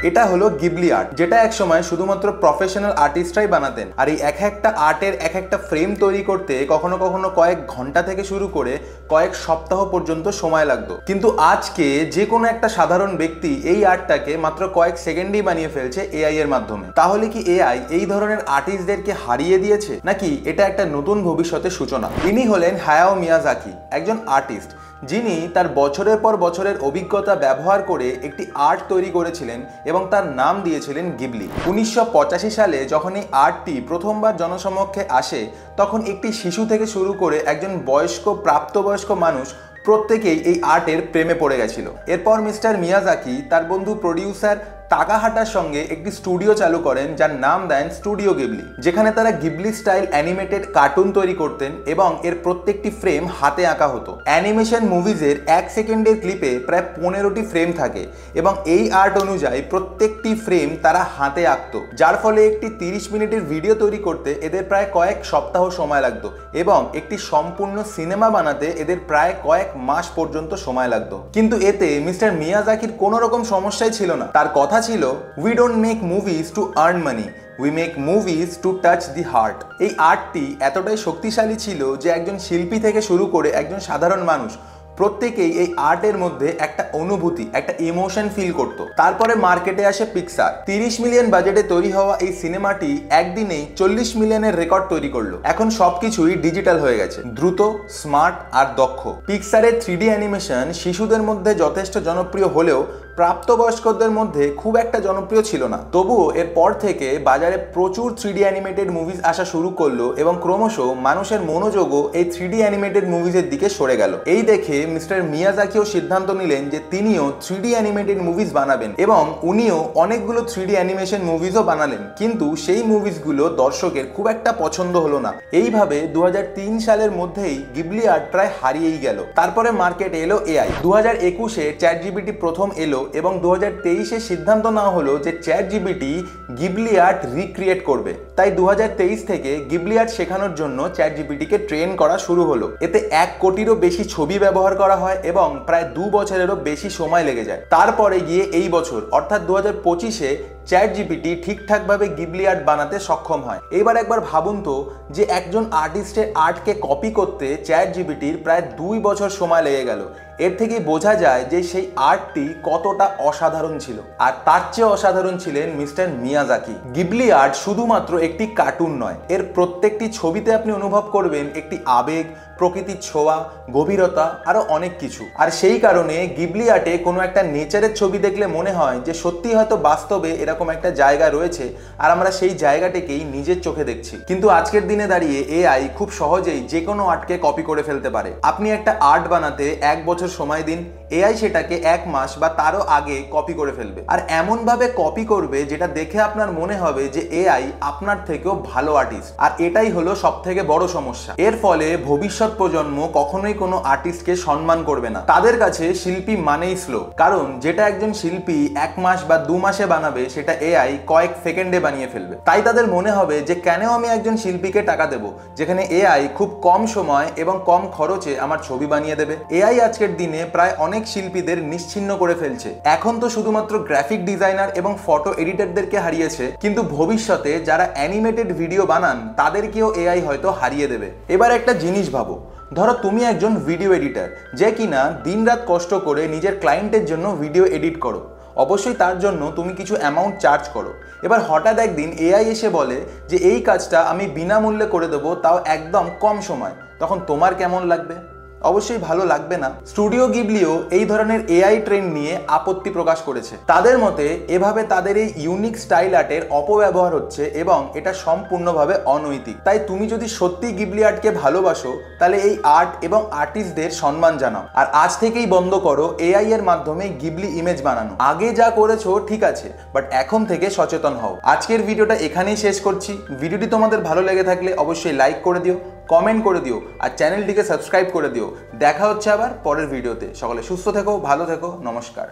এটা হলো Ghibli art, যেটা একসময় শুধুমাত্র প্রফেশনাল আর্টিস্টরাই বানাতেন। আর এই এক একটা আর্টের এক একটা ফ্রেম তৈরি করতে কখনো কখনো কয়েক ঘন্টা থেকে শুরু করে কয়েক সপ্তাহ পর্যন্ত সময় লাগতো। কিন্তু আজকে যে কোনো একটা সাধারণ ব্যক্তি এই আর্টটাকে মাত্র কয়েক সেকেন্ডেই বানিয়ে ফেলছে এআই এর মাধ্যমে। তাহলে কি এআই এই ধরনের আর্টিস্টদেরকে হারিয়ে দিয়েছে, নাকি এটা একটা নতুন ভবিষ্যতের সূচনা? ইনি হলেন হায়াও মিয়াজাকি, একজন আর্টিস্ট যিনি তার বছরের পর বছরের অভিজ্ঞতা ব্যবহার করে একটি আর্ট তৈরি করেছিলেন এবং তার নাম দিয়েছিলেন গিবলি। 1985 সালে যখন এই আর্টটি প্রথমবার জনসমক্ষে আসে, তখন একটি শিশু থেকে শুরু করে একজন বয়স্ক প্রাপ্তবয়স্ক মানুষ প্রত্যেকেই এই আর্টের প্রেমে পড়ে গেছিল। এরপর মিস্টার মিয়াজাকি তার বন্ধু প্রডিউসার তাকাহাটার সঙ্গে একটি স্টুডিও চালু করেন, যার নাম দেন স্টুডিও গিবলি, যেখানে তারা গিবলি স্টাইল অ্যানিমেটেড কার্টুন তৈরি করতেন এবং এর প্রত্যেকটি ফ্রেম হাতে আঁকা হতো। অ্যানিমেশন মুভিজের 1 সেকেন্ডের ক্লিপে প্রায় 15টি ফ্রেম থাকে এবং এই আর্ট অনুযায়ী প্রত্যেকটি ফ্রেম তারা হাতে আঁকত, যার ফলে একটি 30 মিনিটের ভিডিও তৈরি করতে এদের প্রায় কয়েক সপ্তাহ সময় লাগতো এবং একটি সম্পূর্ণ সিনেমা বানাতে এদের প্রায় কয়েক মাস পর্যন্ত সময় লাগতো। কিন্তু এতে মিস্টার মিয়াজাকির কোনো রকম সমস্যাই ছিল না। তার কথা ছিল, we don't make movies to earn money, we make movies to touch the heart. এই আর্টটি এতটাই শক্তিশালী ছিল যে একজন শিল্পী থেকে শুরু করে একজন সাধারণ মানুষ প্রত্যেকেই এই আর্টের মধ্যে একটা অনুভূতি, একটা ইমোশন ফিল করত। তারপরে মার্কেটে আসে পিক্সার। 30 মিলিয়ন বাজেটে তৈরি হওয়া এই সিনেমাটি একদিনেই 40 মিলিয়নের রেকর্ড তৈরি করলো। এখন সবকিছুই ডিজিটাল হয়ে গেছে, দ্রুত, স্মার্ট আর দক্ষ। পিক্সারের 3D অ্যানিমেশন শিশুদের মধ্যে যথেষ্ট জনপ্রিয় হলেও প্রাপ্তবয়স্কদের মধ্যে খুব একটা জনপ্রিয় ছিল না। তবুও এরপর থেকে বাজারে প্রচুর 3D অ্যানিমেটেড মুভিজ আসা শুরু করলো এবং ক্রমশ মানুষের মনোযোগও এই 3D অ্যানিমেটেড মুভিজের দিকে সরে গেল। এই দেখে মিস্টার মিয়াজাকিও সিদ্ধান্ত নিলেন যে তিনিও 3D অ্যানিমেটেড মুভিজ বানাবেন এবং উনিও অনেকগুলো 3D অ্যানিমেশন মুভিজও বানালেন। কিন্তু সেই মুভিজগুলো দর্শকের খুব একটা পছন্দ হলো না। এইভাবে 2003 সালের মধ্যেই গিবলি আর্ট প্রায় হারিয়েই গেল। তারপরে মার্কেটে এলো এআই। 2021-এ চ্যাটজিপিটি প্রথম এলো এবং 2023-এ সিদ্ধান্ত নেওয়া হলো যে চ্যাটজিপিটি গিবলি আর্ট রিক্রিয়েট করবে। তাই 2023 থেকে গিবলি আর্ট শেখানোর জন্য চ্যাটজিপিটিকে ট্রেন করা শুরু হলো। এতে 1 কোটিরও বেশি ছবি ব্যবহার করা হয় এবং প্রায় 2 বছরেরও বেশি সময় লেগে যায়। তারপরে গিয়ে এই বছর অর্থাৎ 2025-এ চ্যাটজিপিটি ঠিকঠাকভাবে গিবলি আর্ট বানাতে সক্ষম হয়। এবার একবার ভাবুন তো যে একজন আর্টিস্টের আর্টকে কপি করতে চ্যাটজিপিটির প্রায় 2 বছর সময় লেগে গেল। এর থেকে বোঝা যায় যে সেই আর্টটি কতটা অসাধারণ ছিল। আর তার চেয়ে অসাধারণ ছিলেন মিস্টার মিয়াজাকি। গিবলি আর্ট শুধুমাত্র একটি কার্টুন নয়, এর প্রত্যেকটি ছবিতে আপনি অনুভব করবেন একটি আবেগ, প্রকৃতির ছোঁয়া, গভীরতা, আরো অনেক কিছু। আর সেই কারণে গিবলি আর্টে কোনো একটা নেচারের ছবি দেখলে মনে হয় যে সত্যি হয়তো বাস্তবে এরকম একটা জায়গা রয়েছে আর আমরা সেই জায়গাটাকেই নিজের চোখে দেখছি। কিন্তু আজকের দিনে দাঁড়িয়ে এআই খুব সহজেই যে কোনো আর্টকে কপি করে ফেলতে পারে। আপনি একটা আর্ট বানাতে 1 বছর সময় দিন, এআই সেটাকে 1 মাস বা তারও আগে কপি করে ফেলবে। আর এমনভাবে কপি করবে যেটা দেখে আপনার মনে হবে যে এআই আপনার থেকেও ভালো আর্টিস্ট। আর এটাই হলো সবথেকে বড় সমস্যা। এর ফলে ভবিষ্যৎ প্রজন্ম কখনোই কোনো আর্টিস্টকে সম্মান করবে না। তাদের কাছে শিল্পী মানেই স্লো, কারণ যেটা একজন শিল্পী 1 মাস বা 2 মাসে বানাবে সেটা এআই কয়েক সেকেন্ডে বানিয়ে ফেলবে। তাই তাদের মনে হবে যে কেন আমি একজন শিল্পীকে টাকা দেব যেখানে এআই খুব কম সময় এবং কম খরচে আমার ছবি বানিয়ে দেবে। এআই আজকের দিনে প্রায় অনেক শিল্পীদের নিশ্চিহ্ন করে ফেলছে। এখন তো শুধুমাত্র গ্রাফিক ডিজাইনার এবং ফটো এডিটরদেরকে হারিয়েছে, কিন্তু ভবিষ্যতে যারা অ্যানিমেটেড ভিডিও বানান তাদেরকেও এআই হয়তো হারিয়ে দেবে। এবার একটা জিনিস ভাবো, ধরো তুমি একজন ভিডিও এডিটর যে কিনা দিনরাত কষ্ট করে নিজের ক্লায়েন্টের জন্য ভিডিও এডিট করো। অবশ্যই তার জন্য তুমি কিছু অ্যামাউন্ট চার্জ করো। এবার হঠাৎ একদিন এআই এসে বলে যে এই কাজটা আমি বিনামূল্যে করে দেবো, তাও একদম কম সময়। তখন তোমার কেমন লাগবে? অবশ্যই ভালো লাগবে না। স্টুডিও গিবলিও এই ধরনের এআই ট্রেন্ড নিয়ে আপত্তি প্রকাশ করেছে। তাদের মতে এভাবে তাদের এই ইউনিক স্টাইল আর্টের অপব্যবহার হচ্ছে এবং এটা সম্পূর্ণভাবে অনৈতিক। তাই তুমি যদি সত্যি গিবলি আর্টকে ভালোবাসো তাহলে এই আর্ট এবং আর্টিস্টদের সম্মান জানাও। আর আজ থেকেই বন্ধ করো এআই এর মাধ্যমে গিবলি ইমেজ বানানো। আগে যা করেছো ঠিক আছে, বাট এখন থেকে সচেতন হও। আজকের ভিডিওটা এখানেই শেষ করছি। ভিডিওটি তোমাদের ভালো লেগে থাকলে অবশ্যই লাইক করে দিও, কমেন্ট করে দিও আর চ্যানেলটিকে সাবস্ক্রাইব করে দিও। দেখা হচ্ছে আবার পরের ভিডিওতে। সকলে সুস্থ থেকো, ভালো থেকো, নমস্কার।